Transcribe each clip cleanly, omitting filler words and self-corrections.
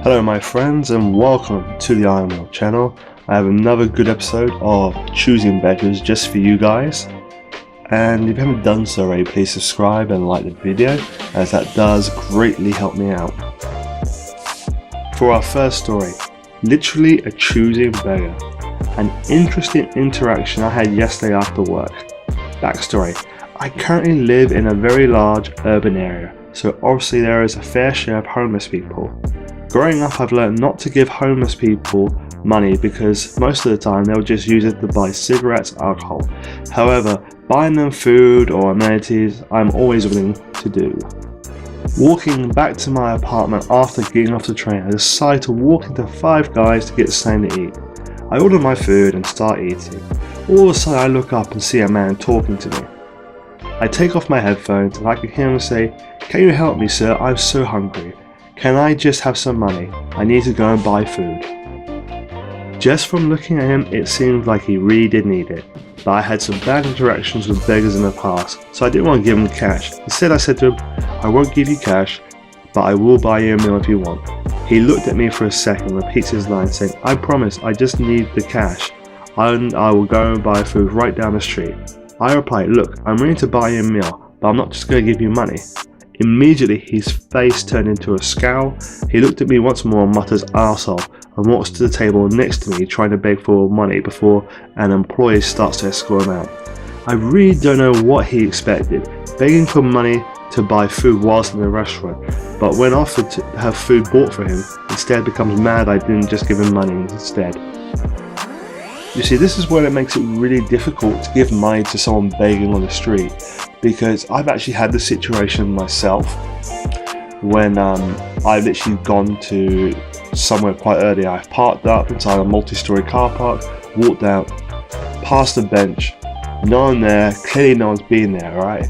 Hello my friends and welcome to the Iron Will channel. I have another good episode of Choosing Beggars just for you guys. And if you haven't done so already, please subscribe and like the video, as that does greatly help me out. For our first story, literally a choosing beggar. An interesting interaction I had yesterday after work. Backstory, I currently live in a very large urban area, so obviously there is a fair share of homeless people. Growing up, I've learned not to give homeless people money because most of the time they'll just use it to buy cigarettes, alcohol. However, buying them food or amenities, I'm always willing to do. Walking back to my apartment after getting off the train, I decide to walk into Five Guys to get something to eat. I order my food and start eating. All of a sudden I look up and see a man talking to me. I take off my headphones and I can hear him say, "Can you help me, sir? I'm so hungry. Can I just have some money? I need to go and buy food." Just from looking at him, it seemed like he really did need it, but I had some bad interactions with beggars in the past, so I didn't want to give him cash. Instead I said to him, "I won't give you cash, but I will buy you a meal if you want." He looked at me for a second, repeats his line saying, "I promise, I just need the cash, and I will go and buy food right down the street." I replied, "Look, I'm willing to buy you a meal, but I'm not just going to give you money." Immediately his face turned into a scowl. He looked at me once more and mutters "arsehole" and walks to the table next to me trying to beg for money before an employee starts to escort him out. I really don't know what he expected, begging for money to buy food whilst in the restaurant, but when offered to have food bought for him, instead becomes mad I didn't just give him money instead. You see, this is where it makes it really difficult to give money to someone begging on the street, because I've actually had this situation myself when I've literally gone to somewhere quite early. I've parked up inside a multi-story car park, walked out, past the bench, no one there, clearly no one's been there, right?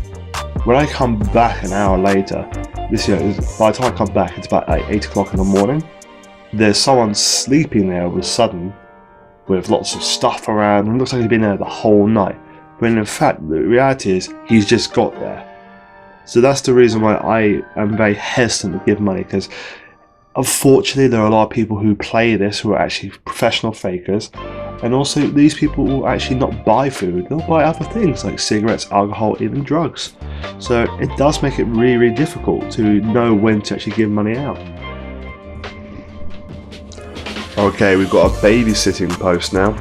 When I come back an hour later, by the time I come back it's about 8 o'clock in the morning, there's someone sleeping there all of a sudden with lots of stuff around, and it looks like he's been there the whole night. When in fact, the reality is, he's just got there. So that's the reason why I am very hesitant to give money, because unfortunately there are a lot of people who play this who are actually professional fakers, and also these people will actually not buy food, they'll buy other things like cigarettes, alcohol, even drugs. So it does make it really, really difficult to know when to actually give money out. Okay, we've got a babysitting post now.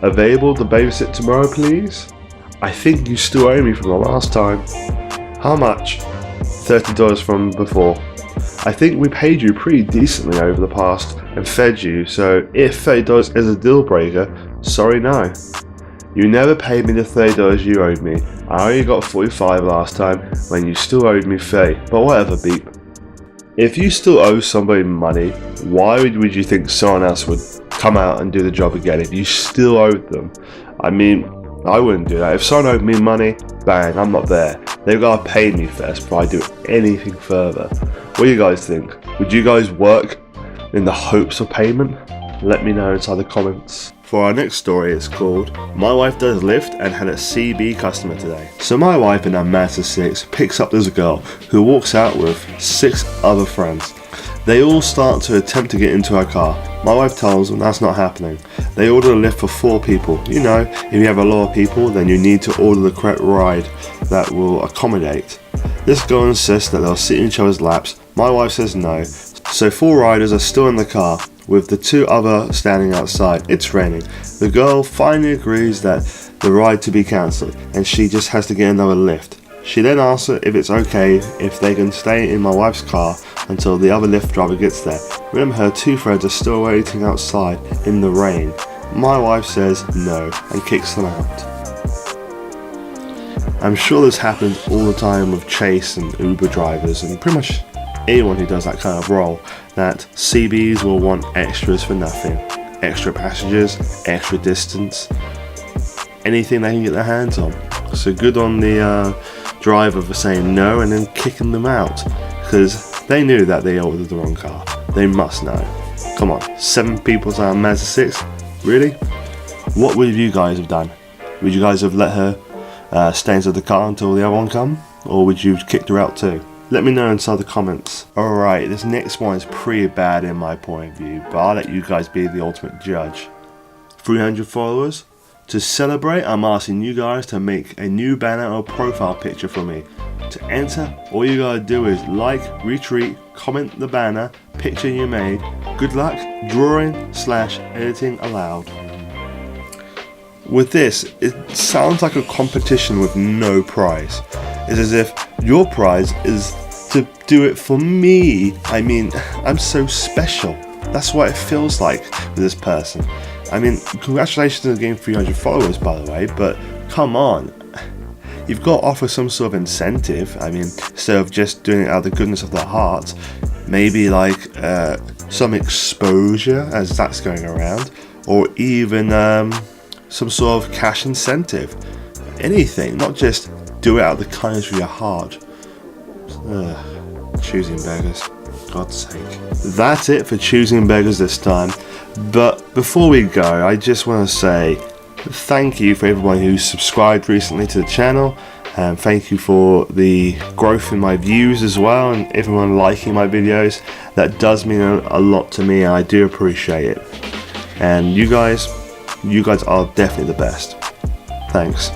Available to babysit tomorrow, please? I think you still owe me from the last time. How much? $30 from before. I think we paid you pretty decently over the past and fed you, so if $30 is a deal breaker, sorry no. You never paid me the $30 you owed me. I only got $45 last time when you still owed me $30, but whatever, beep. If you still owe somebody money, why would you think someone else would come out and do the job again if you still owed them? I mean, I wouldn't do that. If someone owed me money, bang, I'm not there. They've got to pay me first before I do anything further. What do you guys think? Would you guys work in the hopes of payment? Let me know inside the comments. For our next story, it's called "My Wife Does Lyft and Had a CB Customer Today." So my wife in her Mazda 6 picks up this girl who walks out with 6 other friends. They all start to attempt to get into her car. My wife tells them that's not happening. They order a lift for 4 people. You know, if you have a lot of people, then you need to order the correct ride that will accommodate. This girl insists that they'll sit in each other's laps. My wife says no. So 4 riders are still in the car, with the 2 others standing outside. It's raining. The girl finally agrees that the ride to be cancelled, and she just has to get another lift. She then asks her if it's okay if they can stay in my wife's car until the other Lyft driver gets there. Remember, her 2 friends are still waiting outside in the rain. My wife says no and kicks them out. I'm sure this happens all the time with Chase and Uber drivers and pretty much anyone who does that kind of role, that CBs will want extras for nothing. Extra passengers, extra distance, anything they can get their hands on. So good on the driver for saying no and then kicking them out, because they knew that they ordered the wrong car. They must know. Come on, 7 people to our Mazda 6? Really? What would you guys have done? Would you guys have let her stay inside the car until the other one come? Or would you have kicked her out too? Let me know inside the comments. Alright, this next one is pretty bad in my point of view, but I'll let you guys be the ultimate judge. 300 followers? To celebrate, I'm asking you guys to make a new banner or profile picture for me. To enter, all you gotta do is like, retweet, comment the banner, picture you made. Good luck, drawing/editing allowed. With this, it sounds like a competition with no prize. It's as if your prize is to do it for me. I mean, I'm so special. That's what it feels like with this person. I mean, congratulations on getting 300 followers, by the way, but come on. You've got to offer some sort of incentive. I mean, instead of just doing it out of the goodness of the heart, maybe like some exposure as that's going around, or even some sort of cash incentive. Anything, not just do it out of the kindness of your heart. Choosing beggars, God's sake. That's it for choosing beggars this time. But before we go, I just want to say thank you for everyone who's subscribed recently to the channel, and thank you for the growth in my views as well, and everyone liking my videos. That does mean a lot to me, and I do appreciate it. And you guys are definitely the best. Thanks.